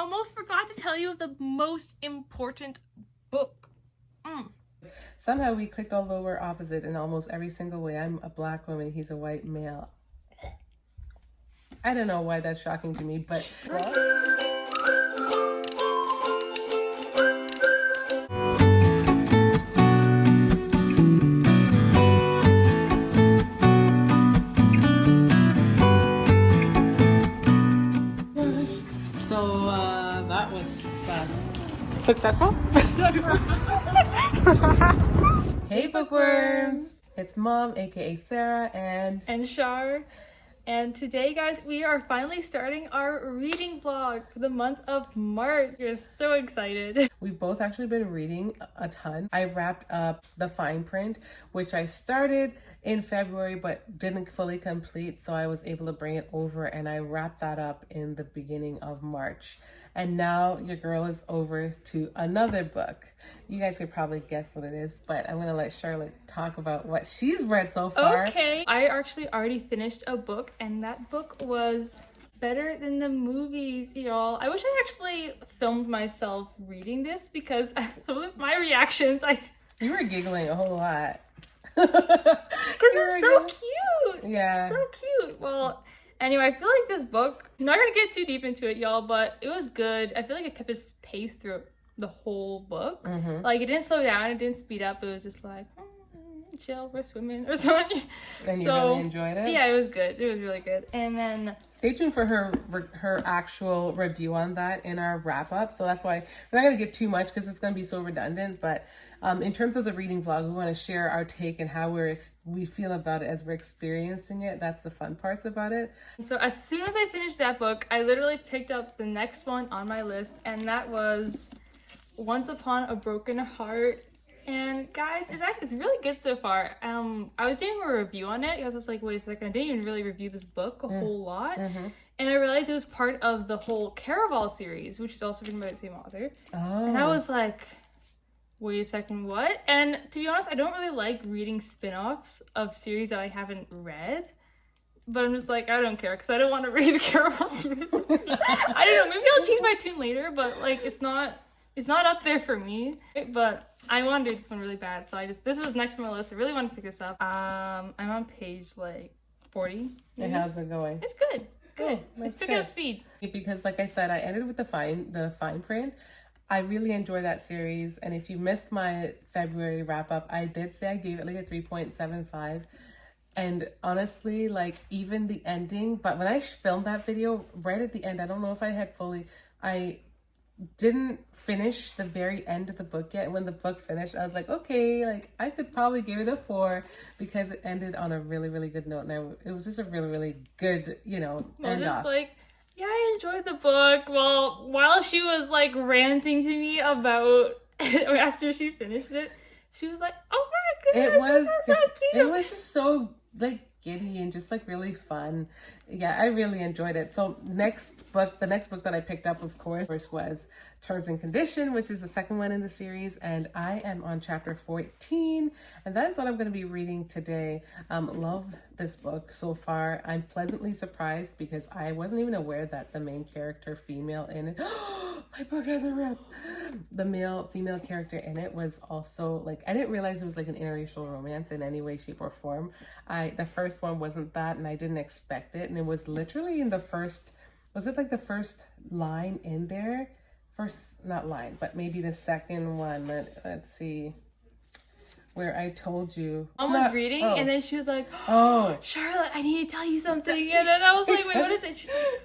almost forgot to tell you of the most important book. Somehow we clicked, although we're opposite in almost every single way. I'm a black woman, he's a white male. I don't know why that's shocking to me, but... So, that was successful? Hey Bookworms! It's Mom, aka Sarah, and Char. And today, guys, we are finally starting our reading vlog for the month of March. We're so excited. We've both actually been reading a ton. I wrapped up the fine print, which I started in February but didn't fully complete, so I was able to bring it over and I wrapped that up in the beginning of March. And now your girl is over to another book. You guys could probably guess what it is, but I'm gonna let Charlotte talk about what she's read so far. Okay, I actually already finished a book, and that book was better than the movies, y'all. I wish I actually filmed myself reading this because some of my reactions, You were giggling a whole lot. Because it's so cute. Yeah. So cute. Well, anyway, I feel like this book, I'm not gonna get too deep into it, y'all, but it was good. I feel like it kept its pace through the whole book. Like, it didn't slow down, it didn't speed up. It was just like, chill, we're swimming or something. And you really enjoyed it? Yeah, it was good. It was really good. And then stay tuned for her actual review on that in our wrap up. So that's why we're not going to give too much because it's going to be so redundant. But in terms of the reading vlog, we want to share our take and how we feel about it as we're experiencing it. That's the fun parts about it. So as soon as I finished that book, I literally picked up the next one on my list, and that was Once Upon a Broken Heart. And guys, it's really good so far. I was doing a review on it because I was like, wait a second, I didn't even really review this book a whole lot. And I realized it was part of the whole Caraval series, which is also written by the same author. And I was like, wait a second, what? And to be honest, I don't really like reading spin-offs of series that I haven't read. But I'm just like, I don't care because I don't want to read the Caraval series. I don't know, maybe I'll change my tune later, but like it's not up there for me. But I want to do this one really bad, so this was next on my list. I really want to pick this up. I'm on page like 40. And how's it going? It's good. Good. It's picking up speed. Because like I said, I ended with the fine print. I really enjoy that series, and if you missed my February wrap up, I did say I gave it like a 3.75. And honestly, like even the ending, but when I filmed that video right at the end, I don't know if I didn't finish the very end of the book yet. And when the book finished, I was like, okay, like I could probably give it a 4 because it ended on a really, really good note. And it was just a really, really good, end off. Like, yeah, I enjoyed the book. Well, while she was like ranting to me about, or after she finished it, she was like, oh my goodness, this is so cute. It was just so like giddy and just like really fun. Yeah, I really enjoyed it. So the next book that I picked up, of course, was Terms and Condition, which is the second one in the series, and I am on chapter 14, and that is what I'm going to be reading today. Love this book so far. I'm pleasantly surprised because I wasn't even aware that the main character female in it my book has a rip. The female character in it was also like, I didn't realize it was like an interracial romance in any way, shape, or form. The first one wasn't that, and I didn't expect it. And it was literally in the first, was it like the first line in there? Not line, but maybe the second one. Let's see. Where I told you. Mom was reading, and then she was like, oh, Charlotte, I need to tell you something. And then I was like, wait, what is it? She's like,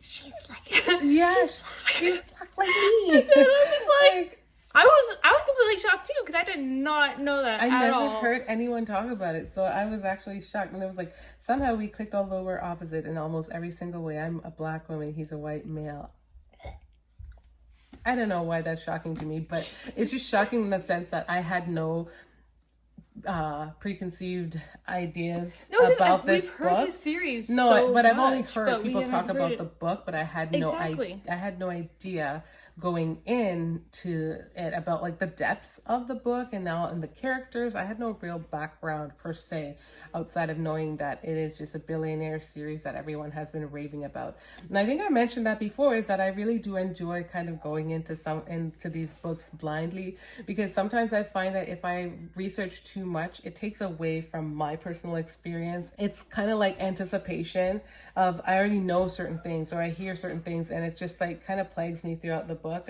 she's like, yes, she's like me. And I was just like, I was completely shocked too because I did not know that I at never all. heard anyone talk about it, so I was actually shocked. And it was like, somehow we clicked, although we're opposite in almost every single way. I'm a black woman, he's a white male. I don't know why that's shocking to me, but it's just shocking in the sense that I had no preconceived ideas No, it's just, about this we've heard book. this series No, so but I've only much, heard but we people haven't talk heard about it. the book, but I had Exactly. I had no idea going into it about like the depths of the book and the characters. I had no real background per se outside of knowing that it is just a billionaire series that everyone has been raving about. And I think I mentioned that before, is that I really do enjoy kind of going into these books blindly, because sometimes I find that if I research too much, it takes away from my personal experience. It's kind of like anticipation of, I already know certain things or I hear certain things, and it just like kind of plagues me throughout the book.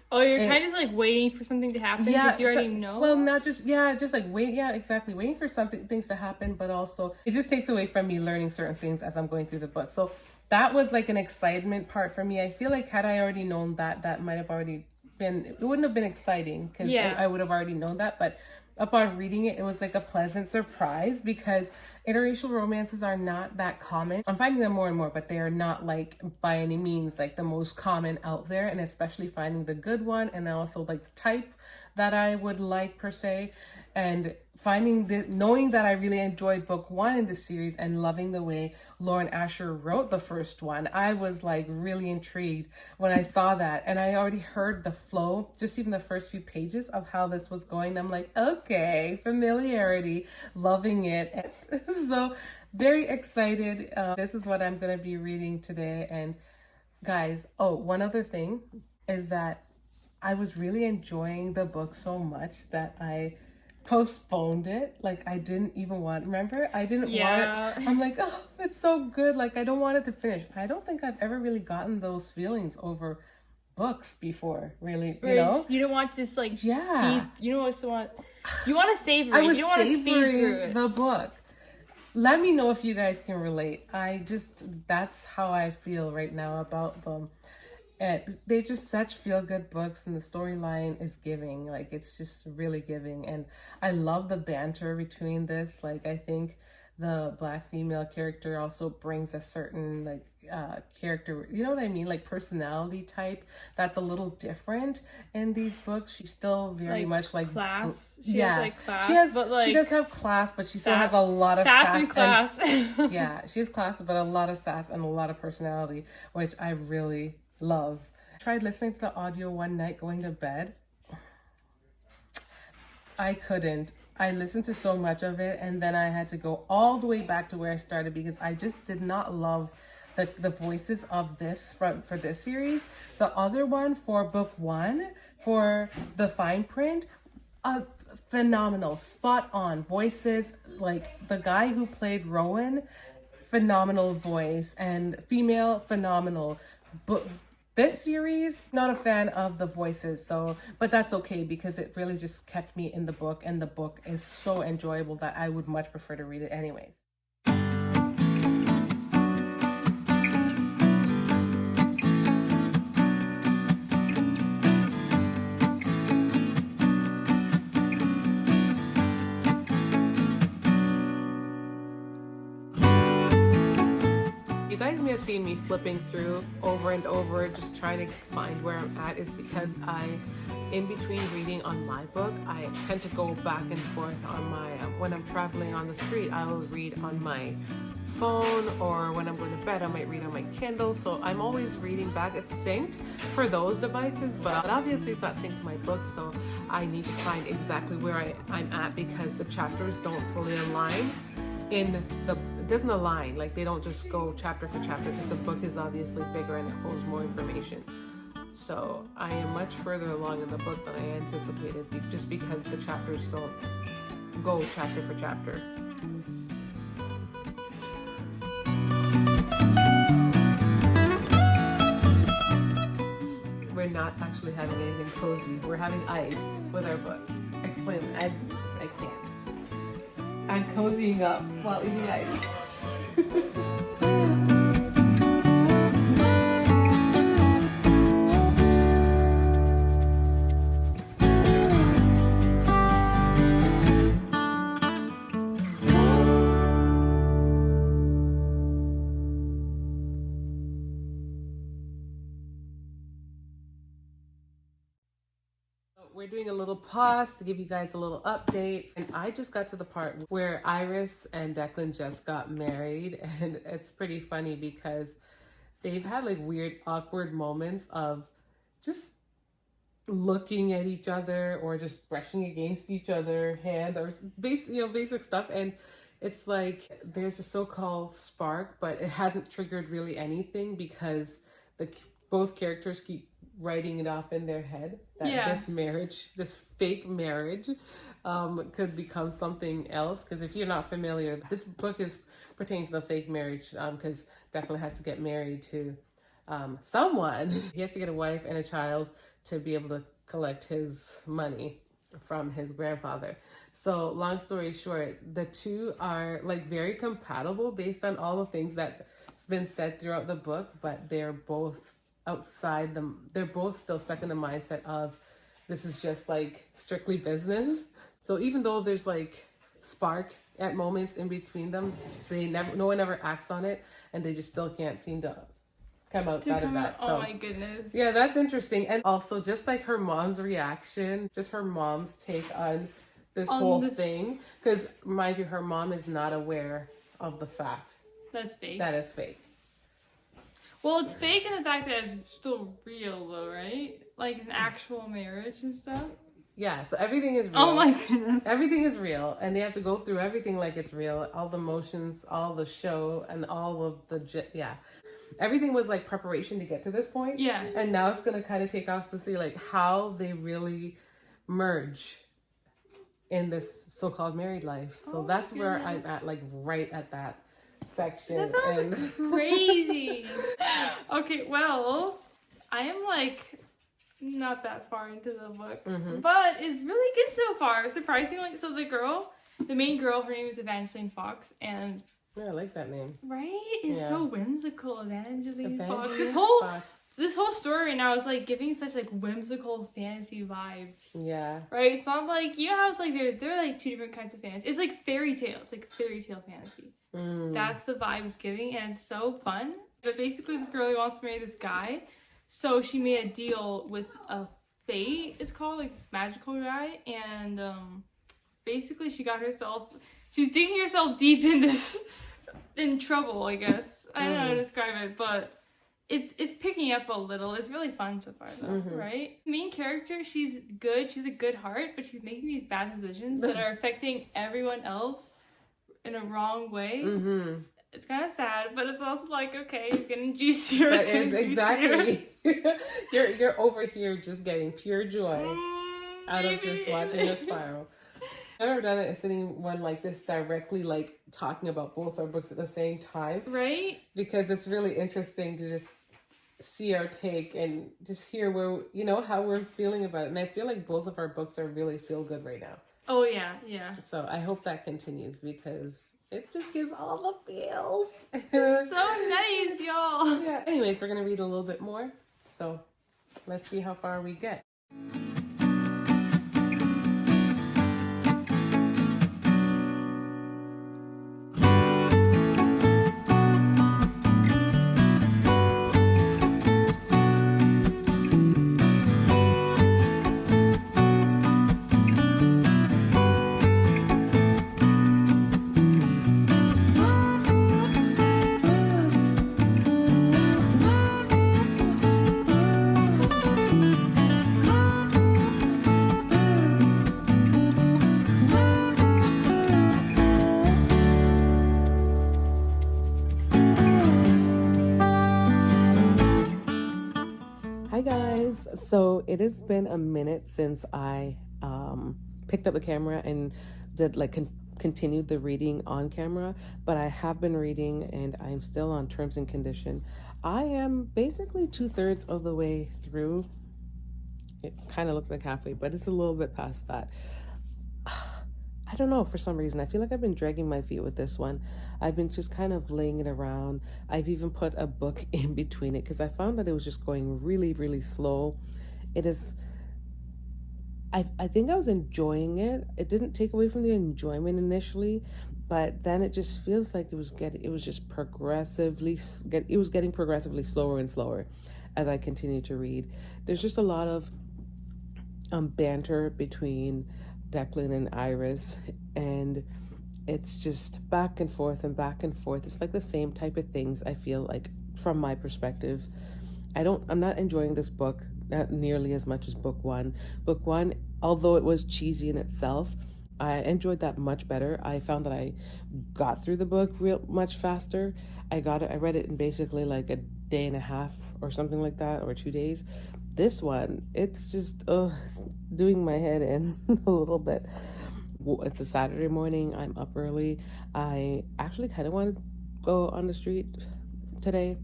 Oh, you're kind of just like waiting for something to happen because you already know? Well, not just, just like exactly. Waiting for things to happen, but also it just takes away from me learning certain things as I'm going through the book. So that was like an excitement part for me. I feel like had I already known that, that might have already been, it wouldn't have been exciting because I would have already known that. But upon reading it, it was like a pleasant surprise because interracial romances are not that common. I'm finding them more and more, but they are not like by any means like the most common out there, and especially finding the good one and also like the type that I would like per se. And knowing that I really enjoyed book one in the series and loving the way Lauren Asher wrote the first one, I was like really intrigued when I saw that. And I already heard the flow, just even the first few pages of how this was going. I'm like, okay, familiarity, loving it. So very excited. This is what I'm going to be reading today. And guys, one other thing is that I was really enjoying the book so much that I postponed it. Like I didn't even want, remember? I didn't want it. I'm like, oh, it's so good. Like I don't want it to finish. I don't think I've ever really gotten those feelings over books before, really, you know? You don't want to just like speed, you don't want you want to savor it. I was you don't want to speed through it. the book. Let me know if you guys can relate. That's how I feel right now about them. And they're just such feel-good books, and the storyline is giving. Like, it's just really giving. And I love the banter between this. Like, I think the Black female character also brings a certain, like, character, you know what I mean? Like, personality type that's a little different in these books. She's still very much, like... class. She has, like, class. She does have class, but she still has a lot of sass. And class. She has class, but a lot of sass and a lot of personality, which I really... love. I tried listening to the audio one night going to bed. I couldn't. I listened to so much of it, and then I had to go all the way back to where I started because I just did not love the voices of this for this series. The other one for book one, for the fine print, phenomenal, spot on voices. Like the guy who played Rowan, phenomenal voice, and female, phenomenal. But this series, not a fan of the voices, but that's okay because it really just kept me in the book, and the book is so enjoyable that I would much prefer to read it anyways. You guys may have seen me flipping through over and over, just trying to find where I'm at. It's because in between reading on my book, I tend to go back and forth on my, when I'm traveling on the street, I will read on my phone, or when I'm going to bed, I might read on my Kindle. So I'm always reading back. It's synced for those devices, but obviously it's not synced to my book. So I need to find exactly where I'm at because the chapters don't fully align. It doesn't align, like they don't just go chapter for chapter because the book is obviously bigger and it holds more information. So I am much further along in the book than I anticipated just because the chapters don't go chapter for chapter. We're not actually having anything cozy. We're having ice with our book. Explain that. I can't. I'm cozying up while eating ice. We're we're doing a little pause to give you guys a little update. And I just got to the part where Iris and Declan just got married. And it's pretty funny because they've had like weird, awkward moments of just looking at each other or just brushing against each other hand or basic stuff. And it's like there's a so-called spark, but it hasn't triggered really anything because both characters keep writing it off in their head that this marriage, this fake marriage, could become something else. Because if you're not familiar, this book is pertaining to the fake marriage because Declan has to get married to someone. He has to get a wife and a child to be able to collect his money from his grandfather. So long story short, the two are like very compatible based on all the things that's been said throughout the book, but they're both outside them. They're both still stuck in the mindset of this is just like strictly business. So even though there's like spark at moments in between them, no one ever acts on it, and they just still can't seem to come outside of that. Oh my goodness. Yeah, that's interesting. And also just like her mom's reaction, just her mom's take on this whole thing. Because mind you, her mom is not aware of the fact that's fake. That is fake. Well, it's fake in the fact that it's still real though, right? Like an actual marriage and stuff. Yeah, so everything is real. Oh my goodness. Everything is real, and they have to go through everything like it's real. All the emotions, all the show, and all of everything was like preparation to get to this point. Yeah. And now it's going to kind of take off to see like how they really merge in this so-called married life. So that's where I'm at, like right at that section. That sounds crazy. Okay, well, I am like not that far into the book, but it's really good so far. Surprisingly, so the main girl, her name is Evangeline Fox, and yeah, I like that name. Right? It's so whimsical, Evangeline Fox. Fox. This whole story right now is like giving such like whimsical fantasy vibes. Yeah. Right? It's not like, you know how it's like there are like two different kinds of fantasy. It's like fairy tale. It's like fairy tale fantasy. That's the vibe it's giving, and it's so fun. But basically this girl wants to marry this guy. So she made a deal with a fae, it's called, like magical guy, and basically she's digging herself deep in trouble, I guess. I don't know how to describe it, but it's picking up a little. It's really fun so far though, right? Main character, she's good, she's a good heart, but she's making these bad decisions that are affecting everyone else in a wrong way. It's kind of sad, but it's also like, okay, it's getting juicier. Exactly. You're over here just getting pure joy out of just watching a spiral. I've never done a sitting one like this directly, like talking about both our books at the same time. Right? Because it's really interesting to just see our take and just hear how we're feeling about it. And I feel like both of our books are really feel good right now. Oh yeah, yeah. So I hope that continues because it just gives all the feels. So nice, y'all. Yeah. Anyways, we're going to read a little bit more. So let's see how far we get. So it has been a minute since I picked up the camera and did continued the reading on camera, but I have been reading and I'm still on terms and condition. I am basically 2/3 of the way through. It kind of looks like halfway, but it's a little bit past that. I don't know, for some reason I feel like I've been dragging my feet with this one. I've been just kind of laying it around. I've even put a book in between it because I found that it was just going really, really slow. I think I was enjoying it. It didn't take away from the enjoyment initially, but then it just feels like it was getting progressively slower and slower as I continue to read. There's just a lot of banter between Declan and Iris, and it's just back and forth and back and forth. It's like the same type of things, I feel like, from my perspective. I'm not enjoying this book not nearly as much as book one. Book one, although it was cheesy in itself, I enjoyed that much better. I found that I got through the book real much faster. I read it in basically like a day and a half or something like that, or 2 days. This one, it's just doing my head in a little bit. It's a Saturday morning. I'm up early. I actually kind of want to go on the street today.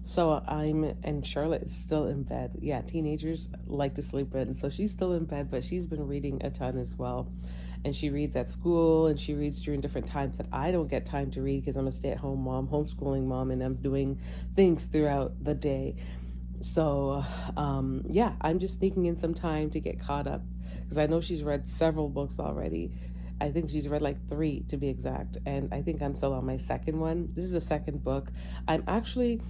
So and Charlotte is still in bed. Yeah, teenagers like to sleep in. So she's still in bed, but she's been reading a ton as well. And she reads at school, and she reads during different times that I don't get time to read because I'm a stay-at-home mom, homeschooling mom, and I'm doing things throughout the day. So, yeah, I'm just sneaking in some time to get caught up because I know she's read several books already. I think she's read like 3 to be exact, and I think I'm still on my second one. This is a second book. I'm actually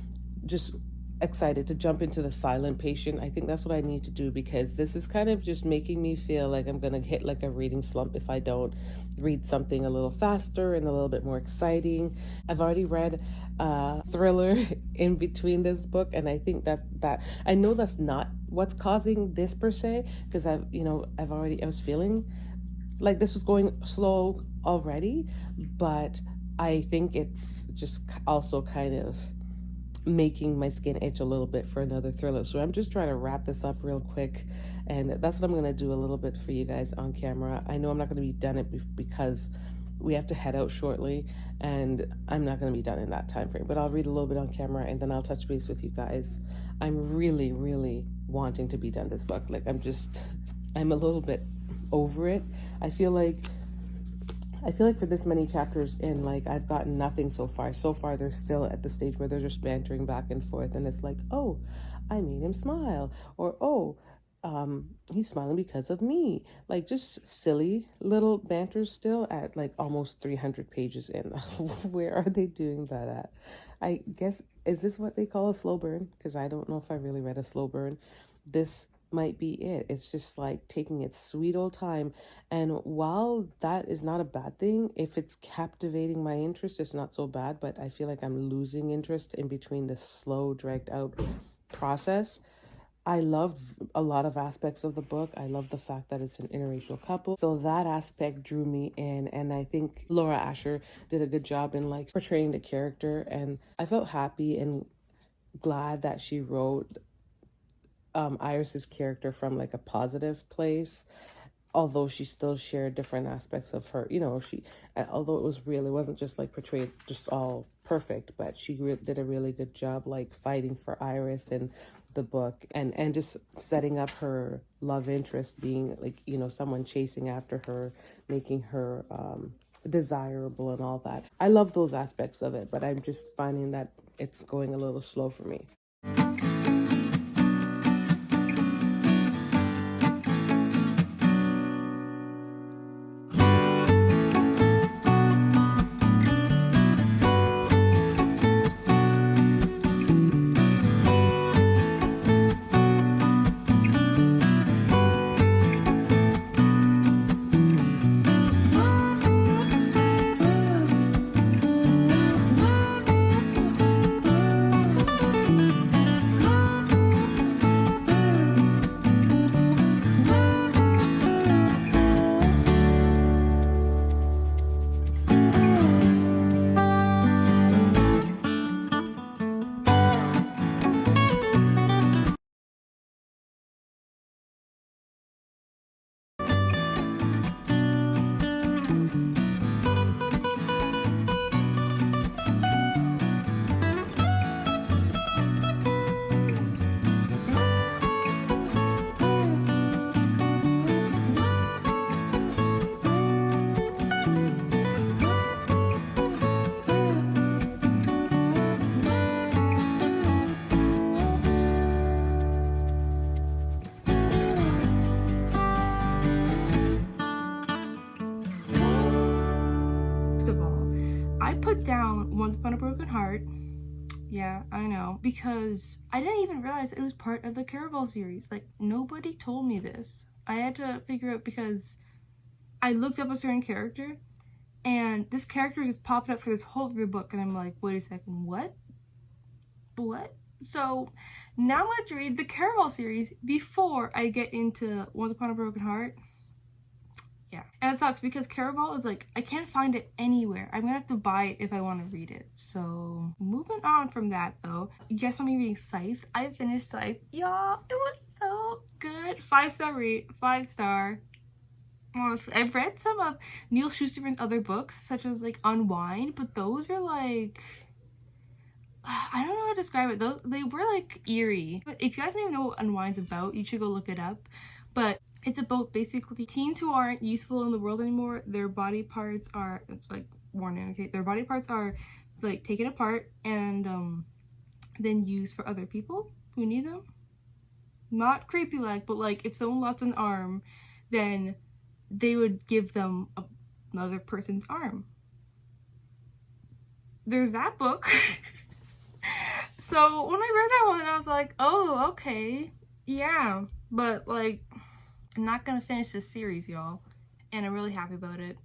just excited to jump into the silent patient. I think that's what I need to do because this is kind of just making me feel like I'm gonna hit like a reading slump if I don't read something a little faster and a little bit more exciting. I've already read a thriller in between this book, and I think that I know that's not what's causing this per se, because I was feeling like this was going slow already, but I think it's just also kind of making my skin itch a little bit for another thriller. So I'm just trying to wrap this up real quick, and that's what I'm going to do a little bit for you guys on camera. I know I'm not going to be done it because we have to head out shortly, and I'm not going to be done in that time frame, but I'll read a little bit on camera and then I'll touch base with you guys. I'm really, really wanting to be done this book. Like I'm a little bit over it. I feel like for this many chapters in, like, I've gotten nothing so far. So far, they're still at the stage where they're just bantering back and forth, and it's like, oh, I made him smile, or oh, he's smiling because of me. Like, just silly little banters still at like almost 300 pages in. Where are they doing that at? I guess, is this what they call a slow burn? Because I don't know if I really read a slow burn. This might be it. It's just like taking its sweet old time, and while that is not a bad thing, if it's captivating my interest, it's not so bad. But I feel like I'm losing interest in between this slow, dragged out process. I love a lot of aspects of the book. I love the fact that it's an interracial couple, so that aspect drew me in, and I think Laura Asher did a good job in like portraying the character, and I felt happy and glad that she wrote Iris's character from like a positive place, although she still shared different aspects of her. Although it wasn't just like portrayed just all perfect, but she did a really good job like fighting for Iris in the book, and just setting up her love interest being like, someone chasing after her, making her desirable and all that. I love those aspects of it, but I'm just finding that it's going a little slow for me. First of all, I put down Once Upon a Broken Heart Yeah, I know. Because I didn't even realize it was part of the Caraval series. Like, nobody told me this. I had to figure out because I looked up a certain character, and this character just popped up for this whole other book, and I'm like, wait a second, what? What? So now I'm going to read the Caraval series before I get into Once Upon a Broken Heart. Yeah, and it sucks because Caraval is like, I can't find it anywhere. I'm gonna have to buy it if I want to read it. So moving on from that though, you guys saw me reading Scythe. I finished Scythe. Y'all, it was so good. 5-star read, 5-star. Honestly, I've read some of Neil Shusterman's other books, such as like Unwind, but those were like, I don't know how to describe it. Those, they were like eerie. But if you guys don't even know what Unwind's about, you should go look it up. But it's about basically teens who aren't useful in the world anymore. Their body parts are, it's like warning, okay? Their body parts are like taken apart and then used for other people who need them. Not creepy like, but like if someone lost an arm, then they would give them another person's arm. There's that book. So when I read that one, I was like, oh, okay, yeah. But like, I'm not gonna finish this series, y'all, and I'm really happy about it.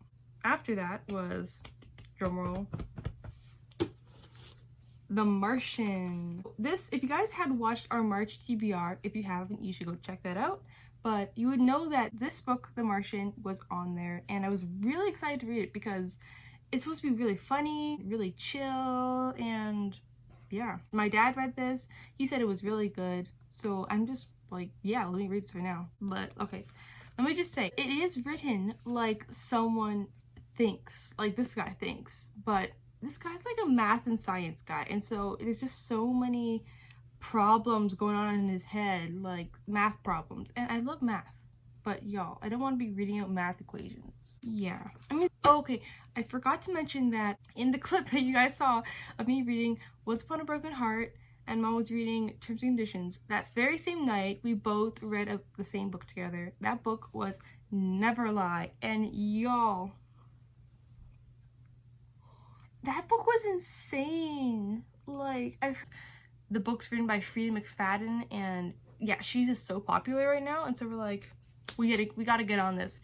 After that was, drumroll, The Martian. This, if you guys had watched our March TBR, if you haven't, you should go check that out. But you would know that this book, The Martian, was on there, and I was really excited to read it because it's supposed to be really funny, really chill, and yeah. My dad read this. He said it was really good, so I'm just like, yeah, let me read this right now. But okay, let me just say, it is written like someone thinks, like this guy thinks, but this guy's like a math and science guy, and so there's just so many problems going on in his head, like math problems, and I love math, but y'all, I don't want to be reading out math equations. Yeah, I mean, okay, I forgot to mention that in the clip that you guys saw of me reading Once Upon a Broken Heart and Mom was reading Terms and Conditions, that very same night we both read the same book together. That book was Never Lie, and y'all, that book was insane. Like, the book's written by Frida McFadden, and yeah, she's just so popular right now, and so we're like, we gotta get on this.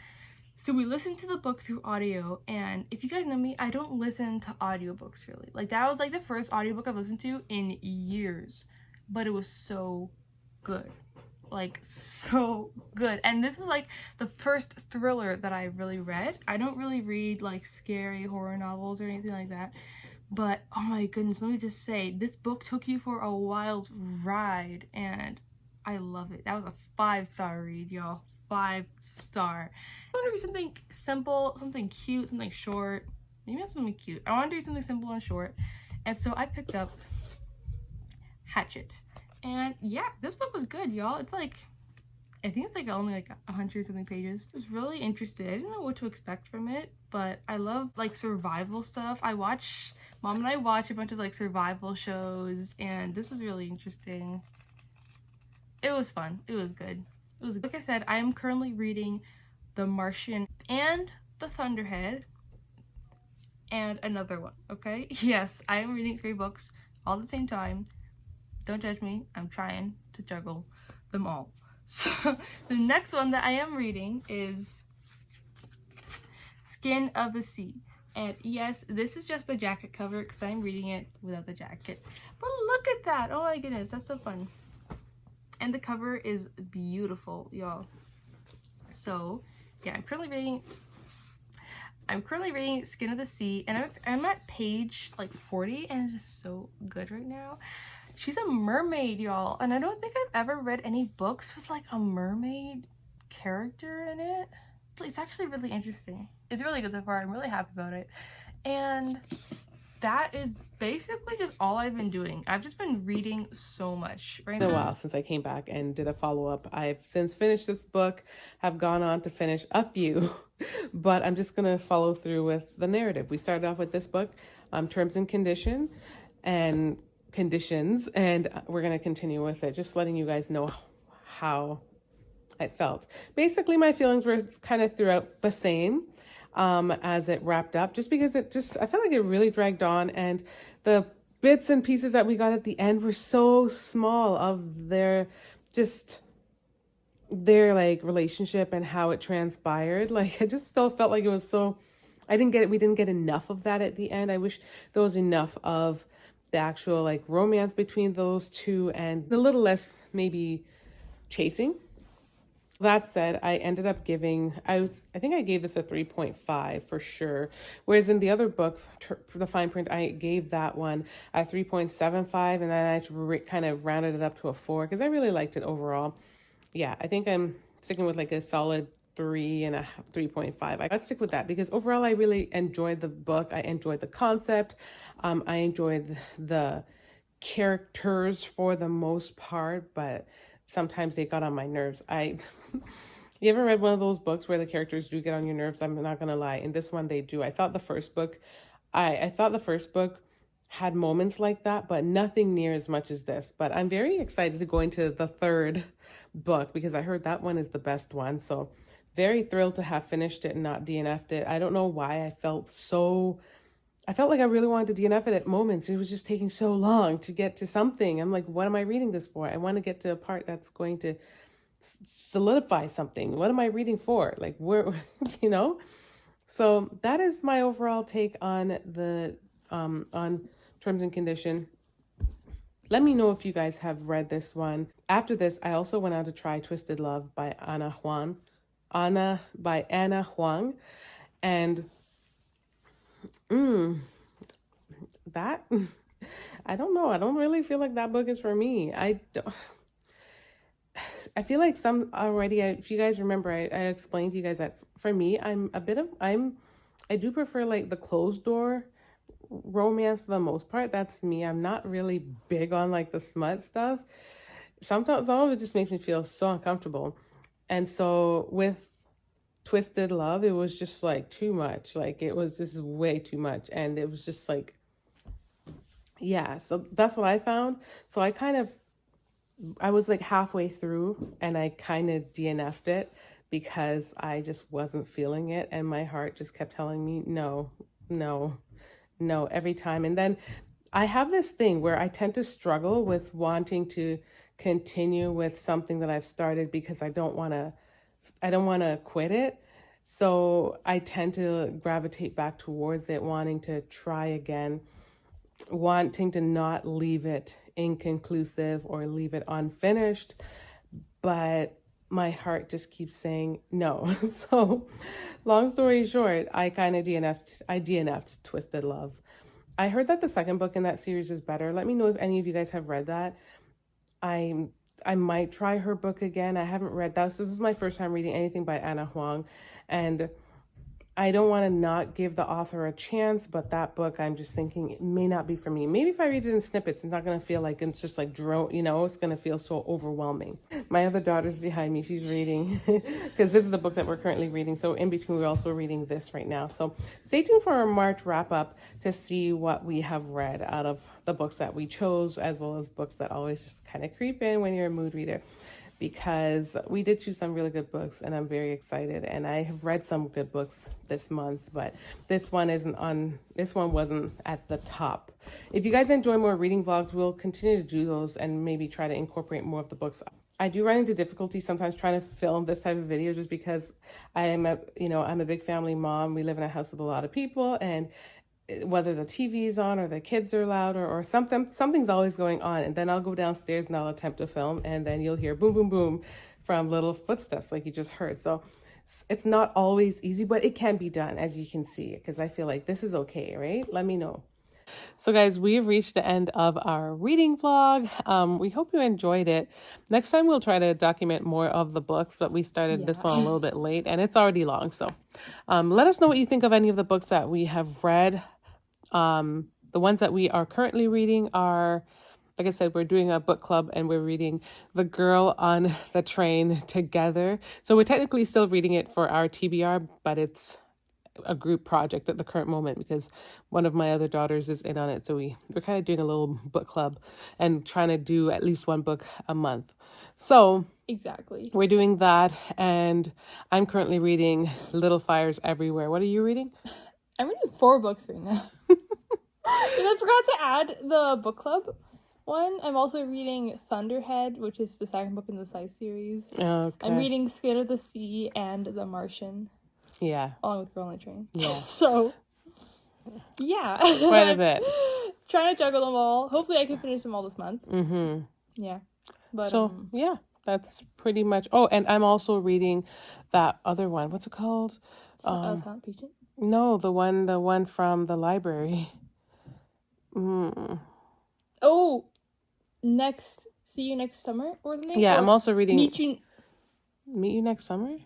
So we listened to the book through audio, and if you guys know me, I don't listen to audiobooks really. Like, that was like the first audiobook I've listened to in years, but it was so good. Like, so good. And this was like the first thriller that I really read. I don't really read like scary horror novels or anything like that, but oh my goodness, let me just say, this book took you for a wild ride, and I love it. That was a 5-star read, y'all. 5-star. I want to read something simple, something cute, something short. Maybe not something cute. I want to do something simple and short. And so I picked up Hatchet. And yeah, this book was good, y'all. It's like, I think it's like only like 100 something pages. I was really interested. I didn't know what to expect from it, but I love like survival stuff. Mom and I watch a bunch of like survival shows, and this is really interesting. It was fun. It was good. It was, like I said, I am currently reading The Martian and The Thunderhead and another one, okay? Yes, I am reading 3 books all at the same time. Don't judge me. I'm trying to juggle them all. So the next one that I am reading is Skin of the Sea. And yes, this is just the jacket cover because I'm reading it without the jacket. But look at that. Oh my goodness, that's so fun. And the cover is beautiful, y'all. So yeah, I'm currently reading Skin of the Sea, and I'm at page like 40, and it is so good right now. She's a mermaid, y'all, and I don't think I've ever read any books with like a mermaid character in it. It's actually really interesting. It's really good so far. I'm really happy about it. And that is basically just all I've been doing. I've just been reading so much. Right now. It's been a while since I came back and did a follow-up. I've since finished this book, have gone on to finish a few, but I'm just gonna follow through with the narrative. We started off with this book, Terms and Conditions, and we're gonna continue with it, just letting you guys know how I felt. Basically, my feelings were kind of throughout the same as it wrapped up, just because I felt like it really dragged on, and the bits and pieces that we got at the end were so small of their like relationship and how it transpired. Like I just still felt like it was so, we didn't get enough of that at the end. I wish there was enough of the actual like romance between those two and a little less maybe chasing. That said, I ended up giving, I think I gave this a 3.5 for sure. Whereas in the other book, The Fine Print, I gave that one a 3.75, and then I kind of rounded it up to a 4 because I really liked it overall. Yeah, I think I'm sticking with like a solid 3 and a 3.5. I'd stick with that because overall I really enjoyed the book. I enjoyed the concept. I enjoyed the characters for the most part, but sometimes they got on my nerves. You ever read one of those books where the characters do get on your nerves? I'm not gonna lie. In this one, they do. I thought the first book had moments like that, but nothing near as much as this. But I'm very excited to go into the third book because I heard that one is the best one. So very thrilled to have finished it and not DNF'd it. I don't know why I felt like I really wanted to DNF it at moments. It was just taking so long to get to something. I'm like, what am I reading this for? I want to get to a part that's going to solidify something. What am I reading for? Like, where, you know? So that is my overall take on the on Terms and Condition. Let me know if you guys have read this one. After this, I also went on to try Twisted Love by Anna Huang. And that, I don't know. I don't really feel like that book is for me. I feel like if you guys remember, I explained to you guys that for me, I do prefer like the closed door romance for the most part. That's me. I'm not really big on like the smut stuff. Sometimes some of it just makes me feel so uncomfortable. And so with Twisted Love, it was just like too much. Like it was just way too much. And it was just like, yeah, so that's what I found. So I was like halfway through and I kind of DNF'd it because I just wasn't feeling it. And my heart just kept telling me, no, every time. And then I have this thing where I tend to struggle with wanting to continue with something that I've started because I don't want to quit it. So I tend to gravitate back towards it, wanting to try again, wanting to not leave it inconclusive or leave it unfinished. But my heart just keeps saying no. So long story short, I kind of DNF'd Twisted Love. I heard that the second book in that series is better. Let me know if any of you guys have read that. I might try her book again. I haven't read that. So this is my first time reading anything by Anna Huang. And I don't want to not give the author a chance, but that book, I'm just thinking it may not be for me. Maybe if I read it in snippets, it's not going to feel like it's just like drone, it's going to feel so overwhelming. My other daughter's behind me. She's reading because this is the book that we're currently reading. So in between, we're also reading this right now. So stay tuned for our March wrap up to see what we have read out of the books that we chose, as well as books that always just kind of creep in when you're a mood reader. Because we did choose some really good books and I'm very excited, and I have read some good books this month, but this one wasn't at the top. If you guys enjoy more reading vlogs, we'll continue to do those and maybe try to incorporate more of the books. I do run into difficulty sometimes trying to film this type of video just because I'm a big family mom. We live in a house with a lot of people, and whether the TV is on or the kids are loud or something's always going on. And then I'll go downstairs and I'll attempt to film, and then you'll hear boom, boom, boom from little footsteps like you just heard. So it's not always easy, but it can be done, as you can see, because I feel like this is okay, right? Let me know. So guys, we've reached the end of our reading vlog. We hope you enjoyed it. Next time we'll try to document more of the books, but we started this one a little bit late and it's already long. So let us know what you think of any of the books that we have read. The ones that we are currently reading are, like I said, we're doing a book club and we're reading The Girl on the Train together. So we're technically still reading it for our TBR, but it's a group project at the current moment because one of my other daughters is in on it. So we're kind of doing a little book club and trying to do at least one book a month. So Exactly. we're doing that, and I'm currently reading Little Fires Everywhere. What are you reading? I'm reading 4 books right now. I forgot to add the book club one. I'm also reading Thunderhead, which is the second book in the Scythe series. Okay. I'm reading Skin of the Sea and The Martian. Yeah. Along with Girl on the Train. Yeah. So, yeah. Quite a bit. Trying to juggle them all. Hopefully I can finish them all this month. Mm-hmm. Yeah. But, so, yeah, that's pretty much... Oh, and I'm also reading that other one. What's it called? Silent Patient? No, the one from the library. Oh! See you next summer or something? Yeah, or I'm also reading... Meet You Next Summer?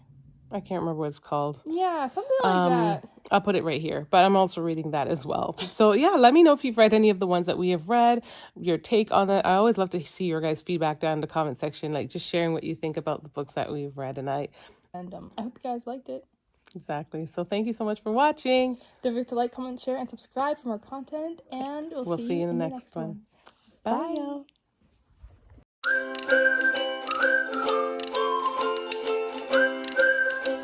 I can't remember what it's called. Yeah, something like that. I'll put it right here, but I'm also reading that as well. So yeah, let me know if you've read any of the ones that we have read, your take on it. I always love to see your guys' feedback down in the comment section, like just sharing what you think about the books that we've read. And I hope you guys liked it. Exactly. So thank you so much for watching. Don't forget to like, comment, share, and subscribe for more content. And we'll see you in the next one. Bye. Bye.